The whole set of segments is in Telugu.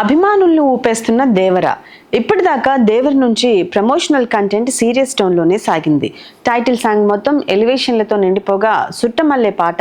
అభిమానులను ఊపేస్తున్న దేవర. ఇప్పటిదాకా దేవర నుంచి ప్రమోషనల్ కంటెంట్ సీరియస్ టోన్లోనే సాగింది. టైటిల్ సాంగ్ మొత్తం ఎలివేషన్లతో నిండిపోగా సుట్టమల్లె పాట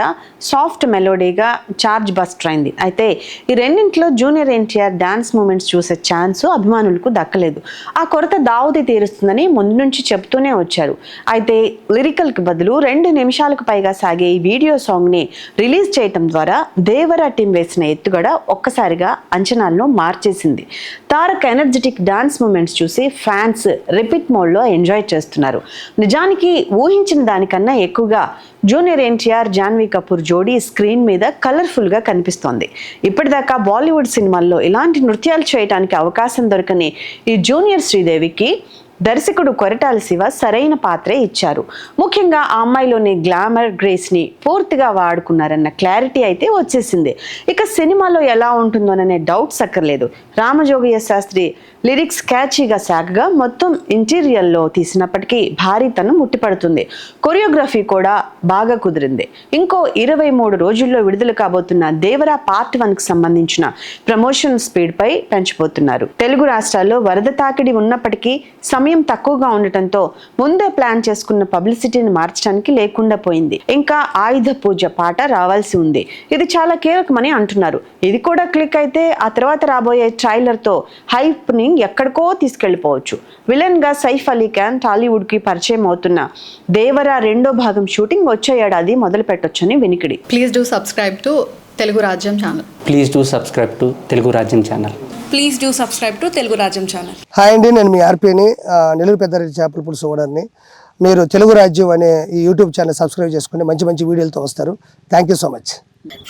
సాఫ్ట్ మెలోడీగా చార్జ్ బస్టర్ అయింది. అయితే ఈ రెండింటిలో జూనియర్ ఎన్టీఆర్ డాన్స్ మూమెంట్స్ చూసే ఛాన్స్ అభిమానులకు దక్కలేదు. ఆ కొరత దావుది తీరుస్తుందని ముందు నుంచి చెబుతూనే వచ్చారు. అయితే లిరికల్కి బదులు 2 నిమిషాలకు పైగా సాగే ఈ వీడియో సాంగ్ని రిలీజ్ చేయటం ద్వారా దేవర టీం వేసిన ఎత్తుగడ ఒక్కసారిగా అంచనాలను మార్చేసింది. తారక్ ఎనర్జెటిక్ డాన్స్ మూమెంట్స్ చూసి ఫ్యాన్స్ రిపీట్ మోడ్లో ఎంజాయ్ చేస్తున్నారు. నిజానికి ఊహించిన దానికన్నా ఎక్కువగా జూనియర్ ఎన్టీఆర్ జాన్వీ కపూర్ జోడీ స్క్రీన్ మీద కలర్ఫుల్గా కనిపిస్తోంది. ఇప్పటిదాకా బాలీవుడ్ సినిమాల్లో ఇలాంటి నృత్యాలు చేయడానికి అవకాశం దొరకని ఈ జూనియర్ శ్రీదేవికి దర్శకుడు కొరటాల శివ సరైన పాత్రే ఇచ్చారు. ముఖ్యంగా ఆ అమ్మాయిలోని గ్లామర్ గ్రేస్ని పూర్తిగా వాడుకున్నారన్న క్లారిటీ అయితే వచ్చేసింది. ఇక సినిమాలో ఎలా ఉంటుందోననే డౌట్స్ అక్కర్లేదు. రామజోగయ్య శాస్త్రి లిరిక్స్ క్యాచీగా సాగగా మొత్తం ఇంటీరియర్లో తీసినప్పటికీ భారీతనం ముట్టిపడుతుంది. కొరియోగ్రఫీ కూడా బాగా కుదిరింది. ఇంకో 23 రోజుల్లో విడుదల కాబోతున్న దేవరా పార్ట్ 1కి సంబంధించిన ప్రమోషన్ స్పీడ్ పై పెంచబోతున్నారు. తెలుగు రాష్ట్రాల్లో వరద తాకిడి ఉన్నప్పటికీ సమయం తక్కువగా ఉండటంతో ముందే ప్లాన్ చేసుకున్న పబ్లిసిటీని మార్చడానికి లేకుండా పోయింది. ఇంకా ఆయుధ పూజ పాట రావాల్సి ఉంది. ఇది చాలా కీలకమని అంటున్నారు. ఇది కూడా క్లిక్ అయితే ఆ తర్వాత రాబోయే ట్రైలర్ తో హైప్ ని ఎక్కడికో తీసుకెళ్లిపోవచ్చు. విలన్ గా సైఫ్ అలీ ఖాన్ టాలీవుడ్ కి పరిచయం అవుతున్న దేవరా 2వ భాగం షూటింగ్ వచ్చే ఏడాది మొదలు పెట్టొచ్చని వినికిడి. Please do subscribe to Telugu Rajyam channel. Please do subscribe to Telugu Rajyam channel. Please do subscribe to Telugu Rajyam channel. Hi అండి, నేను మీ ఆర్పీని, నెల్లూరు పెద్దారెడ్డి చేపల పులుసు ఓనర్ని. మీరు తెలుగు రాజ్యం అనే ఈ యూట్యూబ్ ఛానల్ సబ్స్క్రైబ్ చేసుకుని మంచి మంచి వీడియోలతో వస్తారు. Thank you so much.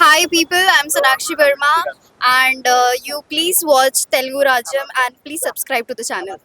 Hi people, I'm Sonakshi Verma and you please watch Telugu Rajyam and please subscribe to the channel.